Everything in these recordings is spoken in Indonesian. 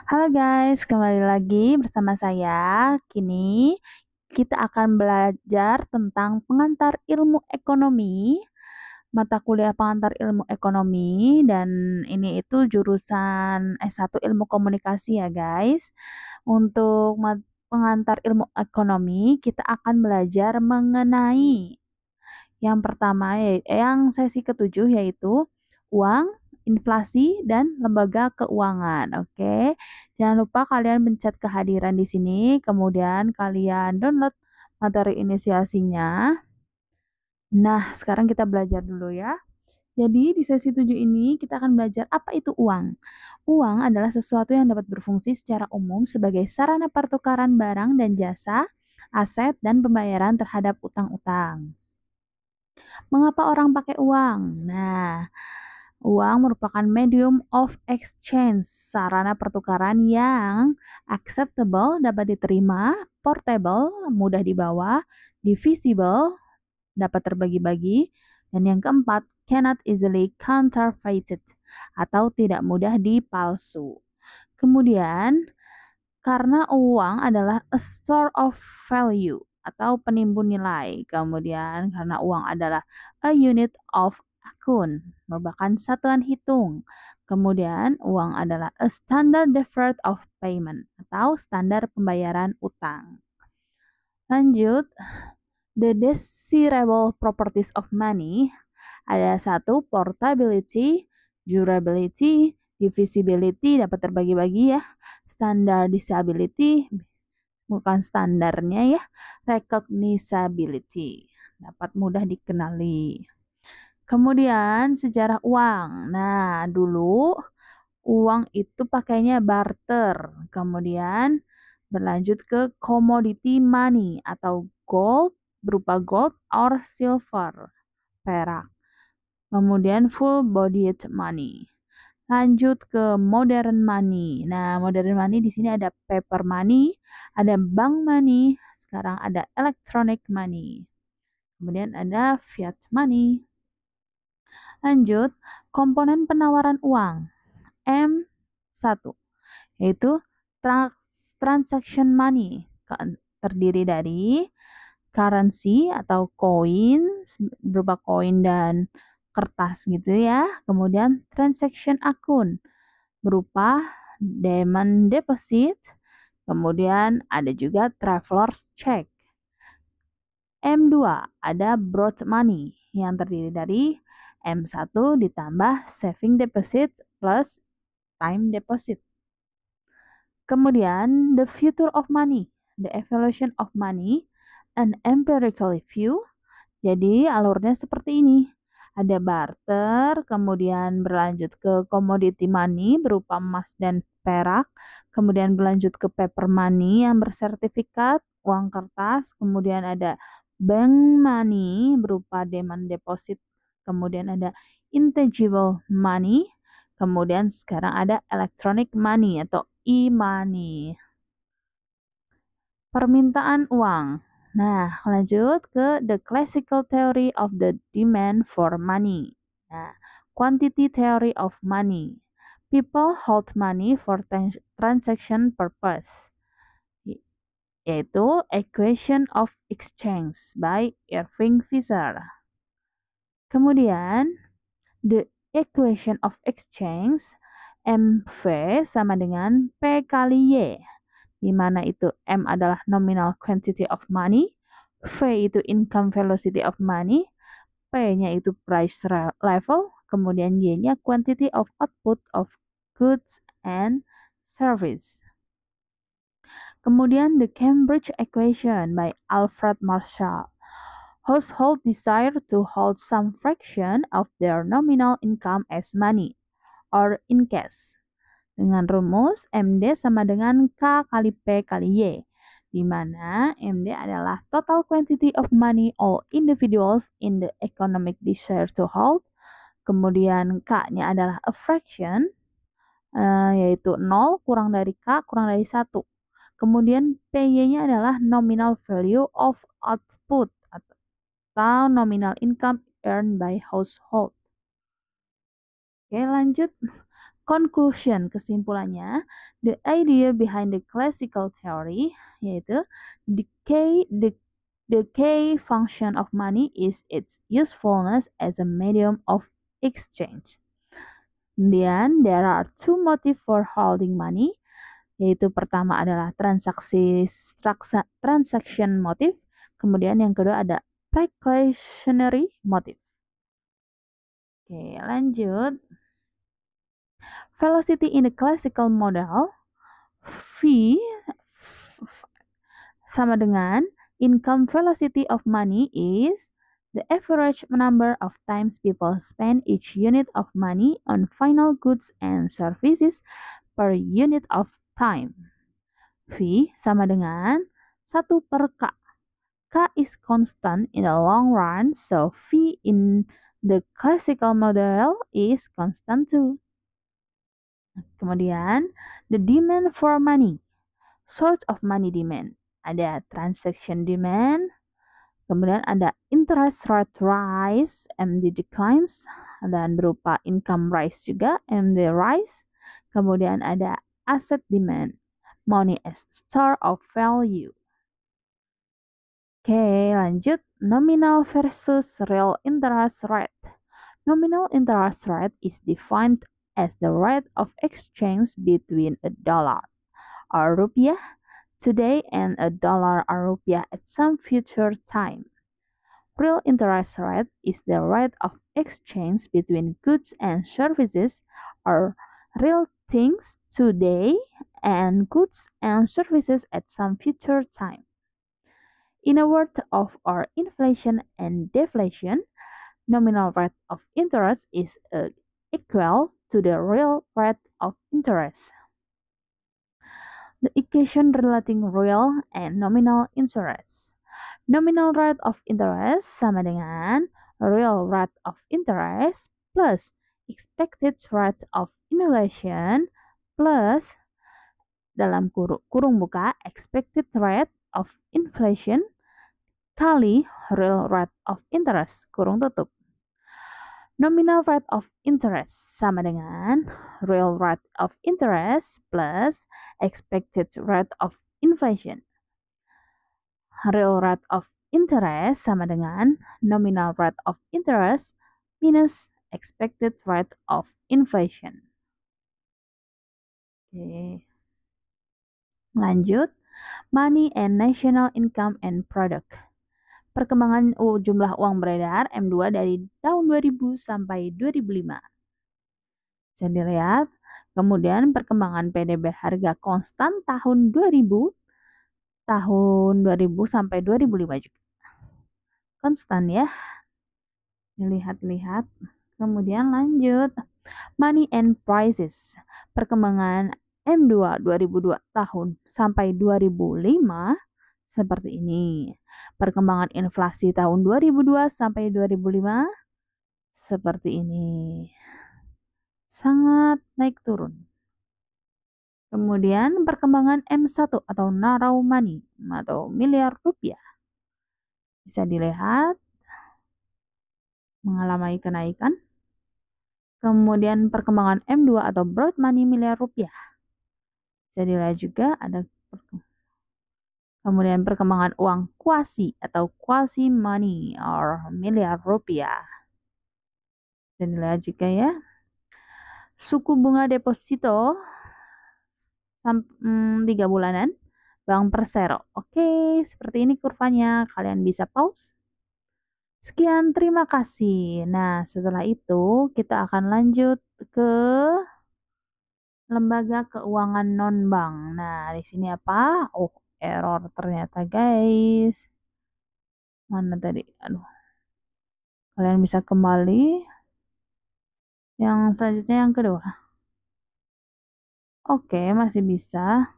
Halo guys, kembali lagi bersama saya. Kini kita akan belajar tentang pengantar ilmu ekonomi, mata kuliah pengantar ilmu ekonomi, dan ini itu jurusan S1 ilmu komunikasi ya guys. Untuk pengantar ilmu ekonomi, kita akan belajar mengenai yang pertama, yang sesi ketujuh yaitu uang, inflasi, dan lembaga keuangan. Oke, jangan lupa kalian pencet kehadiran di sini, kemudian kalian download materi inisiasinya. Nah, sekarang kita belajar dulu ya. Jadi, di sesi 7 ini kita akan belajar apa itu uang. Uang adalah sesuatu yang dapat berfungsi secara umum sebagai sarana pertukaran barang dan jasa, aset, dan pembayaran terhadap utang-utang. Mengapa orang pakai uang? Nah, uang merupakan medium of exchange, sarana pertukaran yang acceptable, dapat diterima, portable, mudah dibawa, divisible, dapat terbagi-bagi, dan yang keempat, cannot easily counterfeited, atau tidak mudah dipalsu. Kemudian, karena uang adalah a store of value atau penimbun nilai. Kemudian karena uang adalah a unit of account, merupakan satuan hitung. Kemudian uang adalah a standard deferred of payment atau standar pembayaran utang. Lanjut, the desirable properties of money ada satu portability, durability, divisibility dapat terbagi-bagi ya, standardizability bukan standarnya ya, recognizability dapat mudah dikenali. Kemudian sejarah uang. Nah, dulu uang itu pakainya barter. Kemudian berlanjut ke commodity money atau gold berupa gold or silver, perak. Kemudian full bodied money. Lanjut ke modern money. Nah, modern money di sini ada paper money, ada bank money, sekarang ada electronic money. Kemudian ada fiat money. Lanjut, komponen penawaran uang. M1 yaitu transaction money, terdiri dari currency atau koin berupa koin dan kertas gitu ya. Kemudian transaction akun berupa demand deposit. Kemudian ada juga traveler's check. M2 ada broad money yang terdiri dari M1 ditambah saving deposit plus time deposit. Kemudian the future of money, the evolution of money, an empirical view. Jadi alurnya seperti ini. Ada barter, kemudian berlanjut ke commodity money berupa emas dan perak, kemudian berlanjut ke paper money yang bersertifikat, uang kertas, kemudian ada bank money berupa demand deposit, kemudian ada intangible money, kemudian sekarang ada electronic money atau e-money. Permintaan uang. Nah, lanjut ke the classical theory of the demand for money. Nah, quantity theory of money. People hold money for transaction purpose. Yaitu Equation of Exchange by Irving Fisher. Kemudian, the equation of exchange MV sama dengan P kali Y, di mana itu M adalah nominal quantity of money, V itu income velocity of money, P-nya itu price level, kemudian Y-nya quantity of output of goods and service. Kemudian the Cambridge equation by Alfred Marshall. Households desire to hold some fraction of their nominal income as money or in cash. Dengan rumus MD sama dengan K kali P kali Y, di mana MD adalah total quantity of money all individuals in the economic desire to hold. Kemudian K-nya adalah a fraction, yaitu 0 kurang dari K kurang dari 1. Kemudian PY-nya adalah nominal value of output atau nominal income earned by household. Oke, lanjut. Conclusion, kesimpulannya, the idea behind the classical theory, yaitu the key function of money is its usefulness as a medium of exchange. Kemudian, there are two motives for holding money, yaitu pertama adalah transaction motive, kemudian yang kedua ada precautionary motive. Oke, lanjut. Velocity in the classical model, V sama dengan income velocity of money is the average number of times people spend each unit of money on final goods and services per unit of time. V sama dengan 1/K. K is constant in the long run, so V in the classical model is constant too. Kemudian, the demand for money. Source of money demand. Ada transaction demand, kemudian ada interest rate rise, MD declines, dan berupa income rise juga, MD rise. Kemudian ada asset demand, money as store of value. Oke, lanjut. Nominal versus real interest rate. Nominal interest rate is defined as the rate of exchange between a dollar or rupiah today and a dollar or rupiah at some future time. Real interest rate is the rate of exchange between goods and services or real things today and goods and services at some future time. In a word of our inflation and deflation, nominal rate of interest is equal to the real rate of interest. The equation relating real and nominal interest. Nominal rate of interest sama dengan real rate of interest plus expected rate of inflation plus dalam kurung buka expected rate of inflation kali real rate of interest kurung tutup. Nominal rate of interest sama dengan real rate of interest plus expected rate of inflation. Real rate of interest sama dengan nominal rate of interest minus expected rate of inflation. Oke. Lanjut, money and national income and product. Perkembangan jumlah uang beredar M2 dari tahun 2000 sampai 2005. Bisa dilihat. Kemudian perkembangan PDB harga konstan tahun 2000 sampai 2005 juga. Konstan ya. Dilihat-lihat. Kemudian lanjut. Money and prices. Perkembangan M2 2002 tahun sampai 2005 seperti ini. Perkembangan inflasi tahun 2002 sampai 2005 seperti ini. Sangat naik turun. Kemudian perkembangan M1 atau narrow money atau miliar rupiah. Bisa dilihat mengalami kenaikan. Kemudian perkembangan M2 atau broad money miliar rupiah. Bisa dilihat juga ada kemudian perkembangan uang kuasi atau quasi money or miliar rupiah. Bisa dilihat juga ya. Suku bunga deposito 3 bulanan Bank Persero. Oke, seperti ini kurvanya. Kalian bisa pause. Sekian, terima kasih. Nah, setelah itu kita akan lanjut ke lembaga keuangan non-bank. Nah, di sini apa? Oh, error ternyata, guys. Mana tadi? Aduh. Kalian bisa kembali. Yang selanjutnya yang kedua. Oke, masih bisa.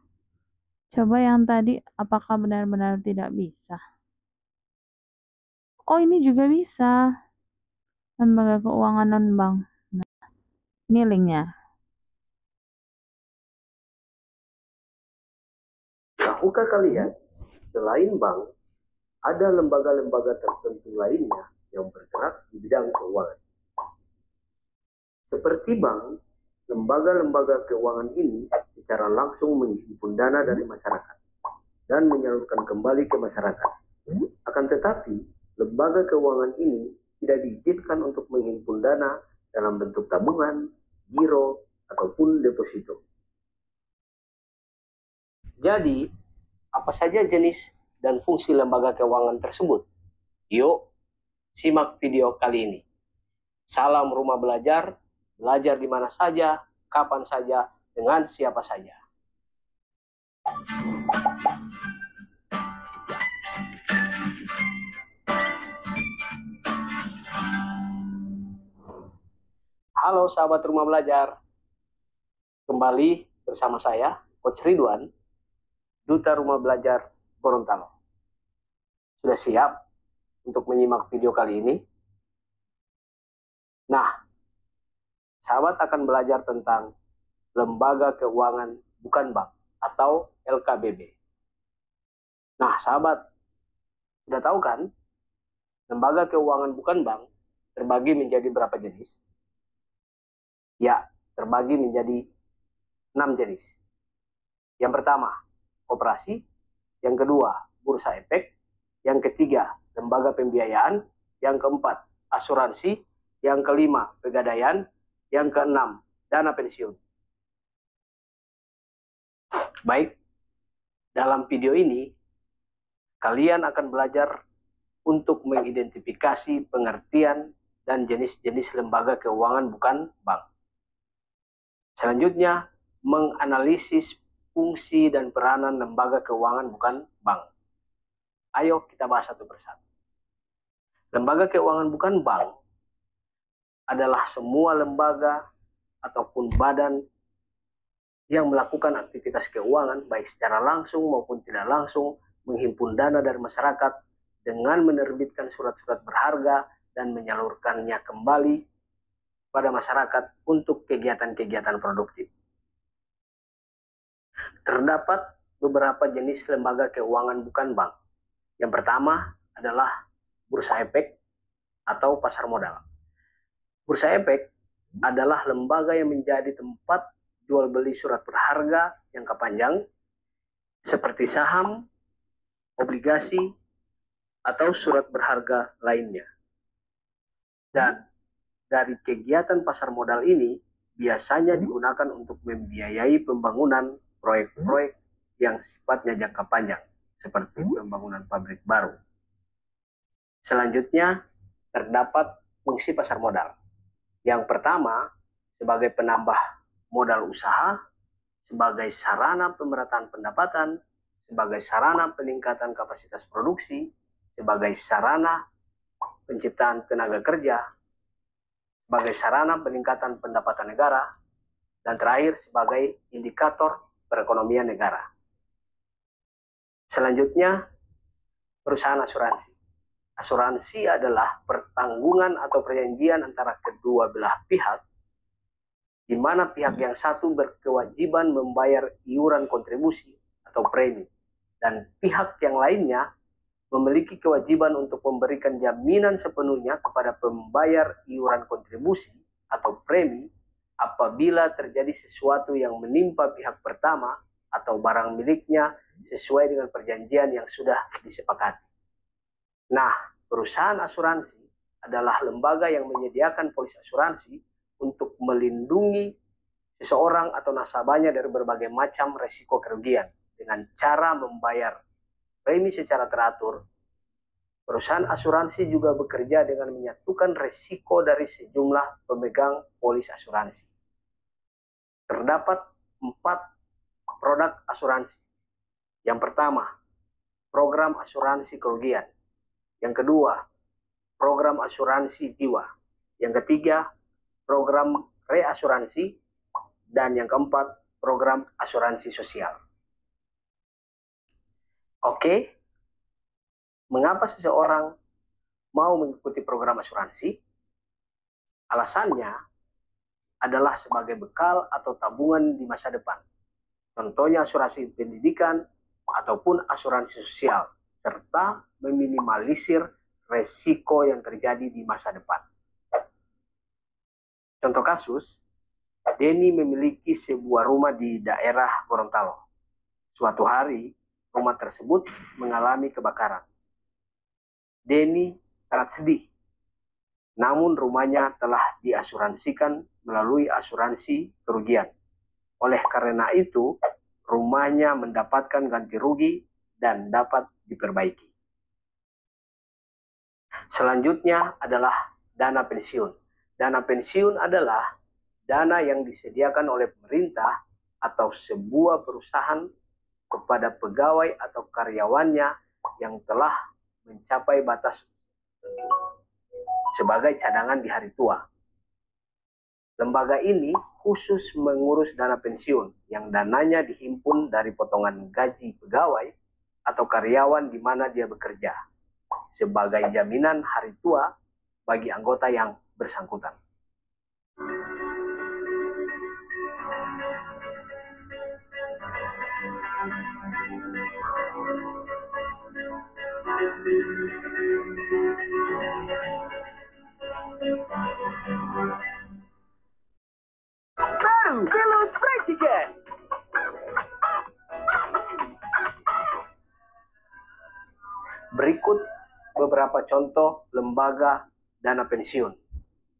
Coba yang tadi, apakah benar-benar tidak bisa? Oh, ini juga bisa. Lembaga keuangan non-bank. Nah, ini linknya. Tahukah kalian, selain bank, ada lembaga-lembaga tertentu lainnya yang bergerak di bidang keuangan. Seperti bank, lembaga-lembaga keuangan ini secara langsung menghimpun dana dari masyarakat dan menyalurkan kembali ke masyarakat. Akan tetapi, lembaga keuangan ini tidak diizinkan untuk menghimpun dana dalam bentuk tabungan, giro, ataupun deposito. Jadi, apa saja jenis dan fungsi lembaga keuangan tersebut? Yuk, simak video kali ini. Salam Rumah Belajar, belajar di mana saja, kapan saja, dengan siapa saja. Halo sahabat Rumah Belajar, kembali bersama saya, Coach Ridwan, Duta Rumah Belajar Gorontalo. Sudah siap untuk menyimak video kali ini? Nah, sahabat akan belajar tentang Lembaga Keuangan Bukan Bank atau LKBB. Nah, sahabat, sudah tahu kan? Lembaga Keuangan Bukan Bank terbagi menjadi berapa jenis? Ya, terbagi menjadi 6 jenis. Yang pertama, koperasi. Yang kedua, bursa efek. Yang ketiga, lembaga pembiayaan. Yang keempat, asuransi. Yang kelima, pegadaian. Yang keenam, dana pensiun. Baik, dalam video ini, kalian akan belajar untuk mengidentifikasi pengertian dan jenis-jenis lembaga keuangan bukan bank. Selanjutnya, menganalisis fungsi dan peranan lembaga keuangan bukan bank. Ayo kita bahas satu persatu. Lembaga keuangan bukan bank adalah semua lembaga ataupun badan yang melakukan aktivitas keuangan baik secara langsung maupun tidak langsung, menghimpun dana dari masyarakat dengan menerbitkan surat-surat berharga dan menyalurkannya kembali pada masyarakat untuk kegiatan-kegiatan produktif. Terdapat beberapa jenis lembaga keuangan bukan bank. Yang pertama adalah bursa efek atau pasar modal. Bursa efek adalah lembaga yang menjadi tempat jual beli surat berharga jangka panjang seperti saham, obligasi, atau surat berharga lainnya. Dan dari kegiatan pasar modal ini biasanya digunakan untuk membiayai pembangunan proyek-proyek yang sifatnya jangka panjang, seperti pembangunan pabrik baru. Selanjutnya, terdapat fungsi pasar modal. Yang pertama, sebagai penambah modal usaha, sebagai sarana pemerataan pendapatan, sebagai sarana peningkatan kapasitas produksi, sebagai sarana penciptaan tenaga kerja, sebagai sarana peningkatan pendapatan negara, dan terakhir sebagai indikator perekonomian negara. Selanjutnya, perusahaan asuransi. Asuransi adalah pertanggungan atau perjanjian antara kedua belah pihak, di mana pihak yang satu berkewajiban membayar iuran kontribusi atau premi, dan pihak yang lainnya memiliki kewajiban untuk memberikan jaminan sepenuhnya kepada pembayar iuran kontribusi atau premi apabila terjadi sesuatu yang menimpa pihak pertama atau barang miliknya sesuai dengan perjanjian yang sudah disepakati. Nah, perusahaan asuransi adalah lembaga yang menyediakan polis asuransi untuk melindungi seseorang atau nasabahnya dari berbagai macam resiko kerugian dengan cara membayar premi secara teratur. Perusahaan asuransi juga bekerja dengan menyatukan resiko dari sejumlah pemegang polis asuransi. Terdapat 4 produk asuransi. Yang pertama, program asuransi kerugian. Yang kedua, program asuransi jiwa. Yang ketiga, program reasuransi. Dan yang keempat, program asuransi sosial. Oke, mengapa seseorang mau mengikuti program asuransi? Alasannya adalah sebagai bekal atau tabungan di masa depan. Contohnya asuransi pendidikan ataupun asuransi sosial, serta meminimalisir resiko yang terjadi di masa depan. Contoh kasus, Denny memiliki sebuah rumah di daerah Gorontalo. Suatu hari, rumah tersebut mengalami kebakaran. Denny sangat sedih, namun rumahnya telah diasuransikan melalui asuransi kerugian. Oleh karena itu, rumahnya mendapatkan ganti rugi dan dapat diperbaiki. Selanjutnya adalah dana pensiun. Dana pensiun adalah dana yang disediakan oleh pemerintah atau sebuah perusahaan kepada pegawai atau karyawannya yang telah mencapai batas sebagai cadangan di hari tua. Lembaga ini khusus mengurus dana pensiun yang dananya dihimpun dari potongan gaji pegawai atau karyawan di mana dia bekerja sebagai jaminan hari tua bagi anggota yang bersangkutan. Baru Velos Fried Chicken. Berikut beberapa contoh lembaga dana pensiun,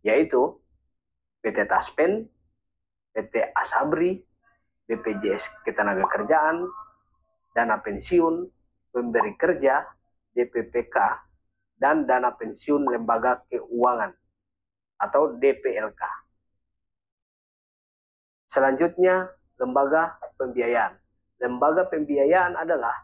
yaitu PT Taspen, PT Asabri, BPJS Ketenagakerjaan, Dana Pensiun, Pemberi Kerja, DPPK, dan Dana Pensiun Lembaga Keuangan atau DPLK. Selanjutnya, lembaga pembiayaan. Lembaga pembiayaan adalah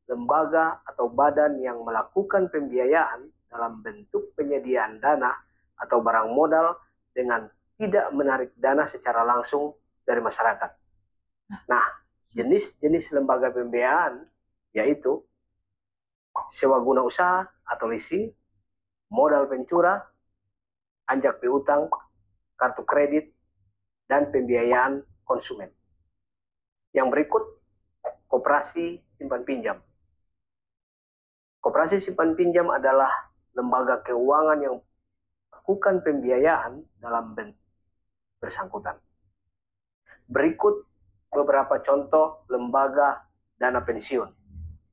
lembaga atau badan yang melakukan pembiayaan dalam bentuk penyediaan dana atau barang modal dengan tidak menarik dana secara langsung dari masyarakat. Nah, jenis-jenis lembaga pembiayaan yaitu sewa guna usaha atau leasing, modal pencura, anjak piutang, kartu kredit, dan pembiayaan konsumen. Yang berikut, koperasi simpan pinjam. Koperasi simpan pinjam adalah lembaga keuangan yang melakukan pembiayaan dalam bentuk bersangkutan. Berikut beberapa contoh lembaga dana pensiun,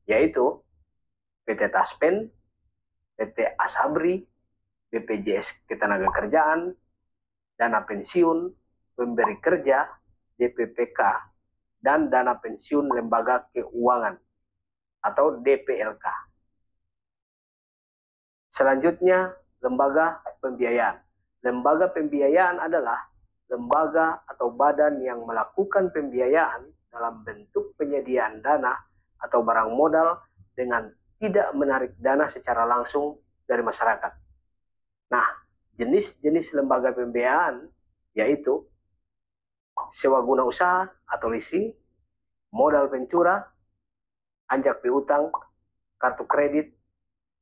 yaitu PT Taspen, PT Asabri, BPJS Ketenagakerjaan, Dana Pensiun, Pemberi Kerja, DPPK, dan Dana Pensiun Lembaga Keuangan atau DPLK. Selanjutnya, lembaga pembiayaan. Lembaga pembiayaan adalah lembaga atau badan yang melakukan pembiayaan dalam bentuk penyediaan dana atau barang modal dengan tidak menarik dana secara langsung dari masyarakat. Nah, jenis-jenis lembaga pembiayaan yaitu sewa guna usaha atau leasing, modal pencura, anjak piutang, kartu kredit,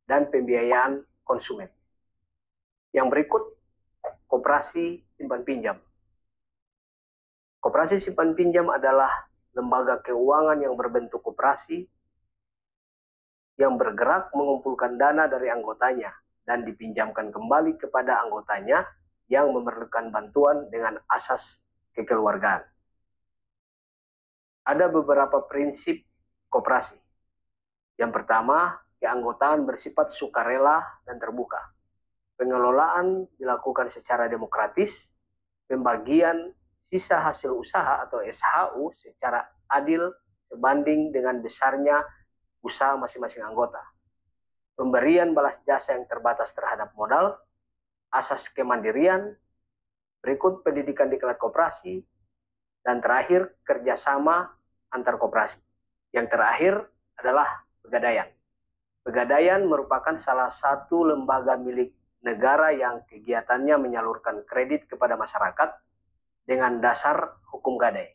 dan pembiayaan konsumen. Yang berikut, koperasi simpan pinjam. Koperasi simpan pinjam adalah lembaga keuangan yang berbentuk koperasi yang bergerak mengumpulkan dana dari anggotanya dan dipinjamkan kembali kepada anggotanya yang memerlukan bantuan dengan asas kekeluargaan. Ada beberapa prinsip koperasi. Yang pertama, keanggotaan bersifat sukarela dan terbuka. Pengelolaan dilakukan secara demokratis, pembagian sisa hasil usaha atau SHU secara adil sebanding dengan besarnya usaha masing-masing anggota. Pemberian balas jasa yang terbatas terhadap modal, asas kemandirian, berikut pendidikan di kelas koperasi, dan terakhir kerjasama antar koperasi. Yang terakhir adalah pegadaian. Pegadaian merupakan salah satu lembaga milik negara yang kegiatannya menyalurkan kredit kepada masyarakat dengan dasar hukum gadai.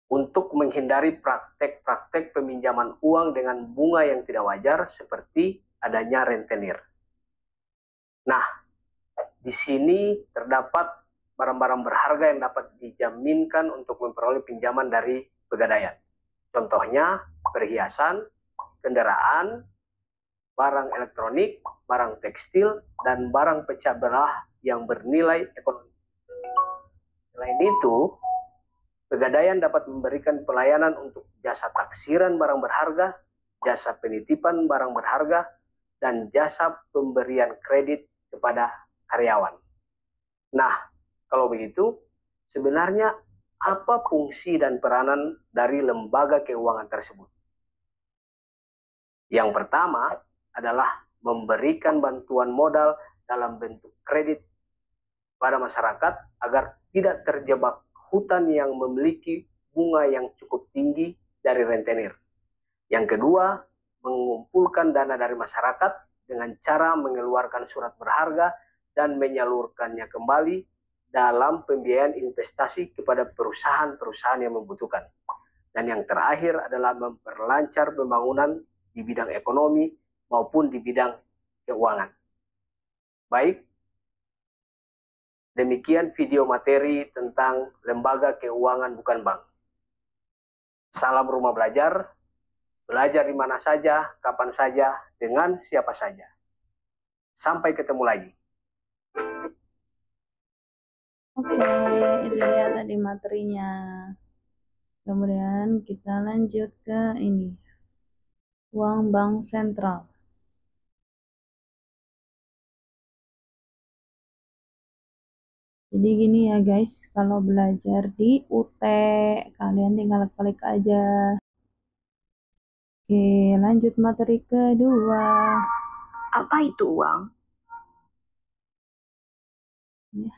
Untuk menghindari praktek-praktek peminjaman uang dengan bunga yang tidak wajar seperti adanya rentenir. Nah, di sini terdapat barang-barang berharga yang dapat dijaminkan untuk memperoleh pinjaman dari pegadaian. Contohnya perhiasan, kendaraan, barang elektronik, barang tekstil, dan barang pecah belah yang bernilai ekonomi. Selain itu, Pegadaian dapat memberikan pelayanan untuk jasa taksiran barang berharga, jasa penitipan barang berharga, dan jasa pemberian kredit kepada karyawan. Nah, kalau begitu, sebenarnya apa fungsi dan peranan dari lembaga keuangan tersebut? Yang pertama adalah memberikan bantuan modal dalam bentuk kredit pada masyarakat agar tidak terjebak hutan yang memiliki bunga yang cukup tinggi dari rentenir. Yang kedua, mengumpulkan dana dari masyarakat dengan cara mengeluarkan surat berharga dan menyalurkannya kembali dalam pembiayaan investasi kepada perusahaan-perusahaan yang membutuhkan. Dan yang terakhir adalah memperlancar pembangunan di bidang ekonomi maupun di bidang keuangan. Baik, demikian video materi tentang lembaga keuangan bukan bank. Salam rumah belajar, belajar di mana saja, kapan saja, dengan siapa saja. Sampai ketemu lagi. Oke, itu dia tadi materinya. Kemudian kita lanjut ke ini. Uang bank sentral. Jadi gini ya guys, kalau belajar di UT, kalian tinggal klik aja. Oke, lanjut materi kedua. Apa itu uang? Ya.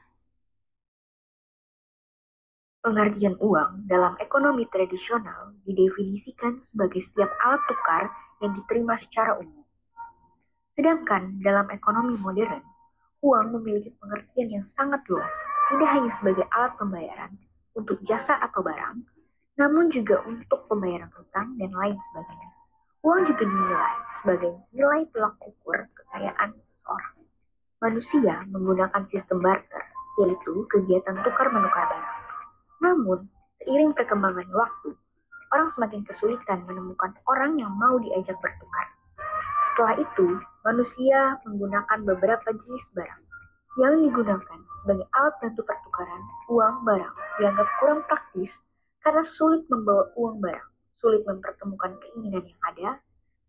Pengertian uang dalam ekonomi tradisional didefinisikan sebagai setiap alat tukar yang diterima secara umum. Sedangkan dalam ekonomi modern, uang memiliki pengertian yang sangat luas, tidak hanya sebagai alat pembayaran untuk jasa atau barang, namun juga untuk pembayaran hutang dan lain sebagainya. Uang juga dinilai sebagai nilai tolak ukur kekayaan seseorang. Manusia menggunakan sistem barter, yaitu kegiatan tukar-menukar barang. Namun, seiring perkembangan waktu, orang semakin kesulitan menemukan orang yang mau diajak bertukar. Setelah itu, manusia menggunakan beberapa jenis barang yang digunakan sebagai alat bantu pertukaran uang barang dianggap kurang praktis karena sulit membawa uang barang, sulit mempertemukan keinginan yang ada,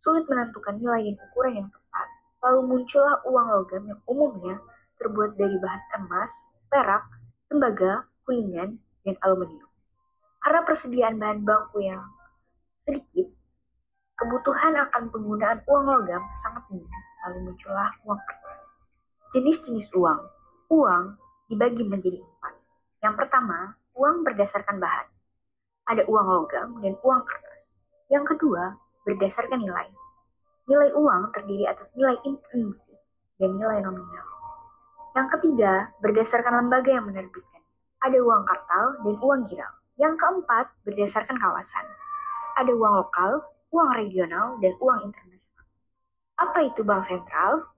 sulit menentukan nilai dan ukuran yang tepat. Lalu muncullah uang logam yang umumnya terbuat dari bahan emas, perak, tembaga, kuningan, dan aluminium. Karena persediaan bahan baku yang sedikit, kebutuhan akan penggunaan uang logam sangat tinggi, lalu muncullah uang kertas. Jenis-jenis uang. Uang dibagi menjadi 4. Yang pertama, uang berdasarkan bahan. Ada uang logam dan uang kertas. Yang kedua, berdasarkan nilai. Nilai uang terdiri atas nilai intrinsik dan nilai nominal. Yang ketiga, berdasarkan lembaga yang menerbitkan. Ada uang kartal dan uang giral. Yang keempat, berdasarkan kawasan. Ada uang lokal, uang regional, dan uang internasional. Apa itu bank sentral?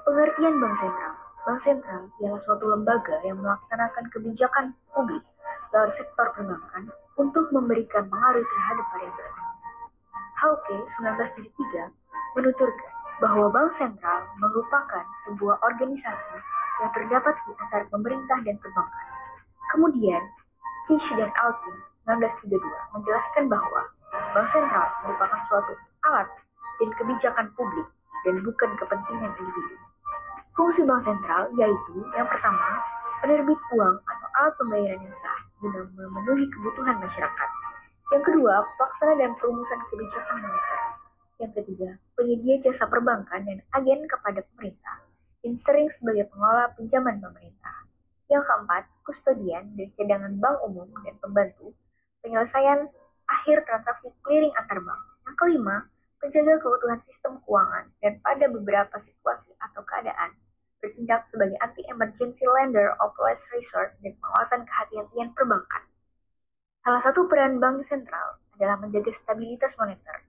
Pengertian bank sentral. Bank sentral ialah suatu lembaga yang melaksanakan kebijakan publik dalam sektor perbankan untuk memberikan pengaruh terhadap variabel ekonomi. Hauke 1973 menuturkan bahwa bank sentral merupakan sebuah organisasi yang terdapat di antara pemerintah dan perbankan. Kemudian, Kish dan Alkin 1932 menjelaskan bahwa bank sentral merupakan suatu alat dan kebijakan publik dan bukan kepentingan individu. Fungsi bank sentral yaitu yang pertama, penerbit uang atau alat pembayaran yang sah guna memenuhi kebutuhan masyarakat. Yang kedua, pelaksana dan perumusan kebijakan moneter. Yang ketiga, penyedia jasa perbankan dan agen kepada pemerintah, yang sering sebagai pengelola pinjaman pemerintah. Yang keempat, kustodian dan cadangan bank umum dan pembantu, penyelesaian akhir transaksi clearing antar bank. Yang kelima, penjaga keutuhan sistem keuangan dan pada beberapa situasi atau keadaan, bertindak sebagai anti-emergency lender of last resort dan pengawasan kehati-hatian perbankan. Salah satu peran bank sentral adalah menjaga stabilitas moneter.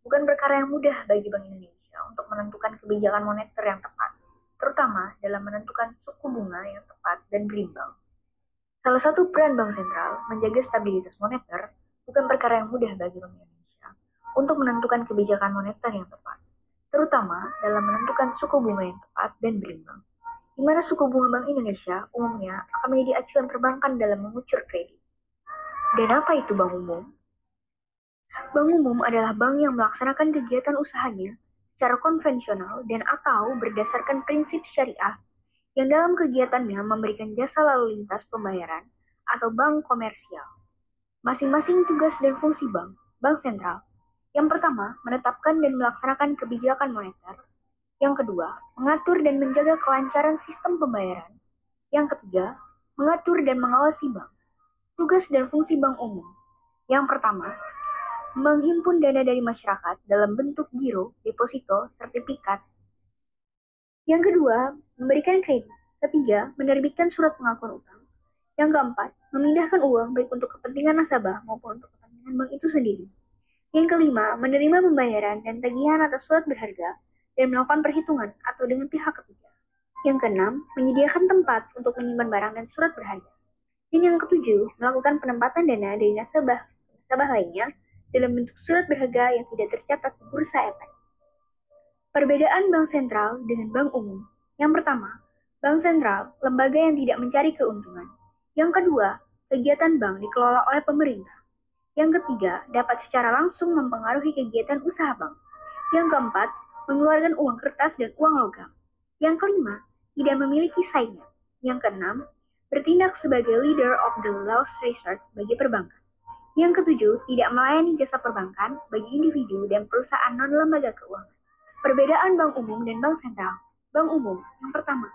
Bukan perkara yang mudah bagi Bank Indonesia untuk menentukan kebijakan moneter yang tepat, terutama dalam menentukan suku bunga yang tepat dan berimbang. Salah satu peran bank sentral menjaga stabilitas moneter bukan perkara yang mudah bagi Bank Indonesia untuk menentukan kebijakan moneter yang tepat, terutama dalam menentukan suku bunga yang tepat dan berimbang. di mana suku bunga Bank Indonesia umumnya akan menjadi acuan perbankan dalam mengucur kredit. Dan apa itu bank umum? Bank umum adalah bank yang melaksanakan kegiatan usahanya secara konvensional dan atau berdasarkan prinsip syariah yang dalam kegiatannya memberikan jasa lalu lintas pembayaran atau bank komersial. Masing-masing tugas dan fungsi bank sentral. Yang pertama, menetapkan dan melaksanakan kebijakan moneter. Yang kedua, mengatur dan menjaga kelancaran sistem pembayaran. Yang ketiga, mengatur dan mengawasi bank. Tugas dan fungsi bank umum. Yang pertama, menghimpun dana dari masyarakat dalam bentuk giro, deposito, sertifikat. Yang kedua, memberikan kredit. Ketiga, menerbitkan surat pengakuan utang. Yang keempat, memindahkan uang baik untuk kepentingan nasabah maupun untuk kepentingan bank itu sendiri. Yang kelima, menerima pembayaran dan tagihan atas surat berharga dan melakukan perhitungan atau dengan pihak ketiga. Yang keenam, menyediakan tempat untuk menyimpan barang dan surat berharga. Dan yang ketujuh, melakukan penempatan dana dari nasabah lainnya dalam bentuk surat berharga yang tidak tercatat di bursa efek. Perbedaan bank sentral dengan bank umum. Yang pertama, bank sentral, lembaga yang tidak mencari keuntungan. Yang kedua, kegiatan bank dikelola oleh pemerintah. Yang ketiga, dapat secara langsung mempengaruhi kegiatan usaha bank. Yang keempat, mengeluarkan uang kertas dan uang logam. Yang kelima, tidak memiliki saingan. Yang keenam, bertindak sebagai leader of the last resort bagi perbankan. Yang ketujuh, tidak melayani jasa perbankan bagi individu dan perusahaan non-lembaga keuangan. Perbedaan bank umum dan bank sentral. Bank umum, yang pertama,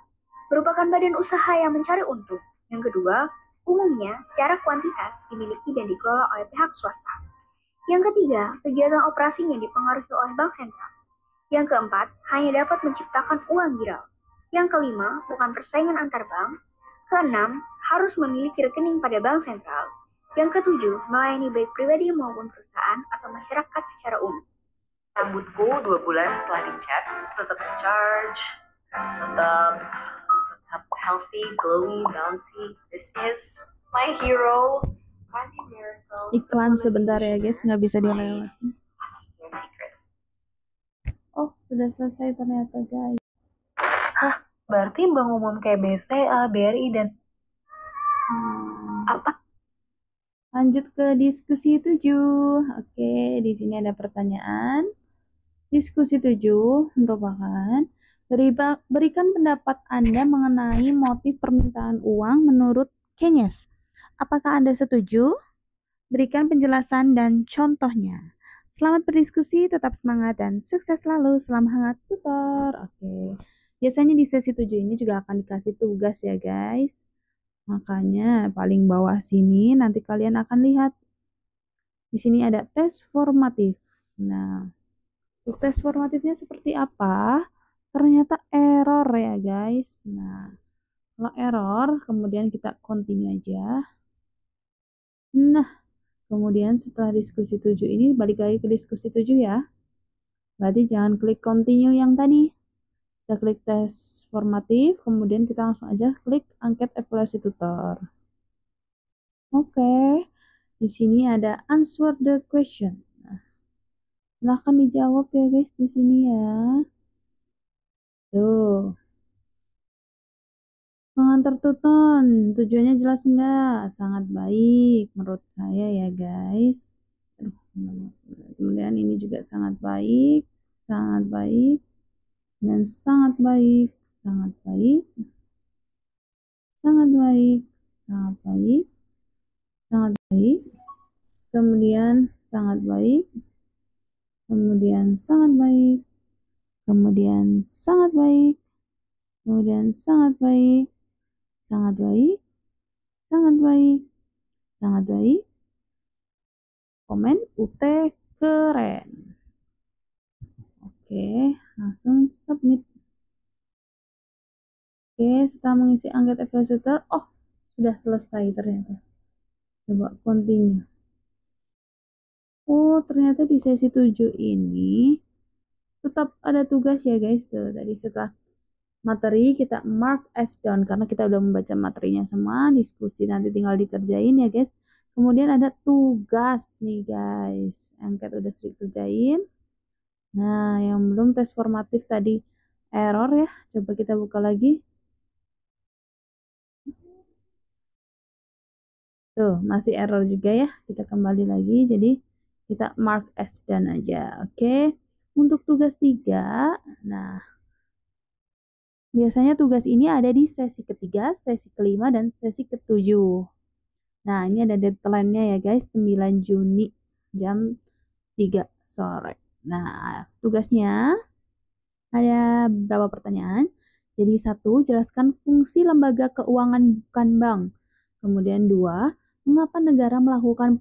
merupakan badan usaha yang mencari untung. Yang kedua, umumnya secara kuantitas dimiliki dan dikelola oleh pihak swasta. Yang ketiga, kegiatan operasinya dipengaruhi oleh bank sentral. Yang keempat, hanya dapat menciptakan uang viral. Yang kelima, bukan persaingan antar bank. Keenam, harus memiliki rekening pada bank sentral. Yang ketujuh, melayani baik pribadi maupun perusahaan atau masyarakat secara umum. Rambutku 2 bulan setelah dicat tetap charge, tetap healthy, glowy, bouncy. This is my hero, Candy Miracles. Iklan sebentar ya guys, nggak bisa dilewatin. Secret. Oh, sudah selesai ternyata guys. Berarti bank umum kayak BCA, BRI dan apa? Lanjut ke diskusi 7. Oke, di sini ada pertanyaan. Diskusi 7 merupakan berikan pendapat Anda mengenai motif permintaan uang menurut Keynes. Apakah Anda setuju? Berikan penjelasan dan contohnya. Selamat berdiskusi, tetap semangat dan sukses selalu. Salam hangat tutor. Oke. Biasanya di sesi 7 ini juga akan dikasih tugas ya guys. Makanya paling bawah sini nanti kalian akan lihat. Di sini ada tes formatif. Nah, untuk tes formatifnya seperti apa? Ternyata error ya guys. Nah, kalau error, kemudian kita continue aja. Nah, kemudian setelah diskusi 7 ini, balik lagi ke diskusi 7 ya. Berarti jangan klik continue yang tadi. Kita klik tes formatif, kemudian kita langsung aja klik angket evaluasi tutor. Oke, di sini ada answer the question. Silahkan dijawab ya guys di sini ya. Tuh. Pengantar tuton, tujuannya jelas enggak? Sangat baik menurut saya ya guys. Kemudian ini juga sangat baik, dan sangat baik, sangat baik, sangat baik, sangat baik, sangat baik. Kemudian sangat baik, kemudian sangat baik, kemudian sangat baik, kemudian sangat baik, sangat baik, sangat baik, sangat baik. Komen UT keren. Oke, langsung submit. Oke, setelah mengisi angket evaluasi, oh, sudah selesai ternyata. Coba continue. Oh, ternyata di sesi 7 ini tetap ada tugas ya guys. Tuh, tadi setelah materi kita mark as done karena kita udah membaca materinya semua, diskusi nanti tinggal dikerjain ya guys. Kemudian ada tugas nih guys. Angket udah sering kerjain. Nah, yang belum tes formatif tadi error ya. Coba kita buka lagi. Tuh, masih error juga ya. Kita kembali lagi. Jadi, kita mark as done aja. Oke. Untuk tugas 3, nah, biasanya tugas ini ada di sesi ketiga, sesi kelima, dan sesi ketujuh. Nah, ini ada deadline-nya ya guys, 9 Juni jam 3 sore. Nah, tugasnya ada beberapa pertanyaan. Jadi 1, jelaskan fungsi lembaga keuangan bukan bank. Kemudian 2, mengapa negara melakukan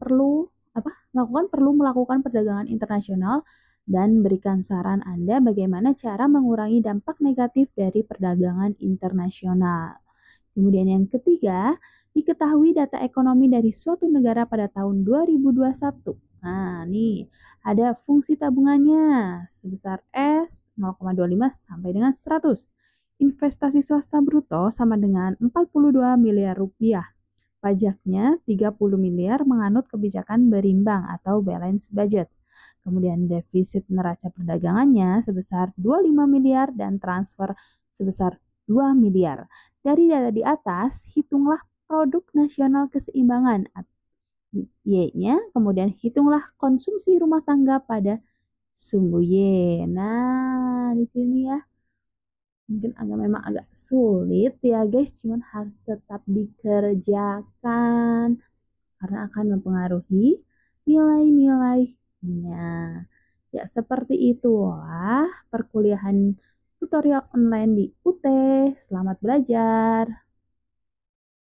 perdagangan internasional, dan berikan saran Anda bagaimana cara mengurangi dampak negatif dari perdagangan internasional. Kemudian yang ketiga, diketahui data ekonomi dari suatu negara pada tahun 2021. Nah, nih ada fungsi tabungannya sebesar S 0,25 sampai dengan 100. Investasi swasta bruto sama dengan 42 miliar rupiah. Pajaknya 30 miliar menganut kebijakan berimbang atau balance budget. Kemudian defisit neraca perdagangannya sebesar 25 miliar dan transfer sebesar 2 miliar. Dari data di atas, hitunglah produk nasional keseimbangan Y-nya, kemudian hitunglah konsumsi rumah tangga pada sumbu Y. Nah, di sini ya mungkin memang agak sulit ya guys, cuman harus tetap dikerjakan karena akan mempengaruhi nilai-nilainya. Ya, seperti itulah perkuliahan tutorial online di UT. Selamat belajar.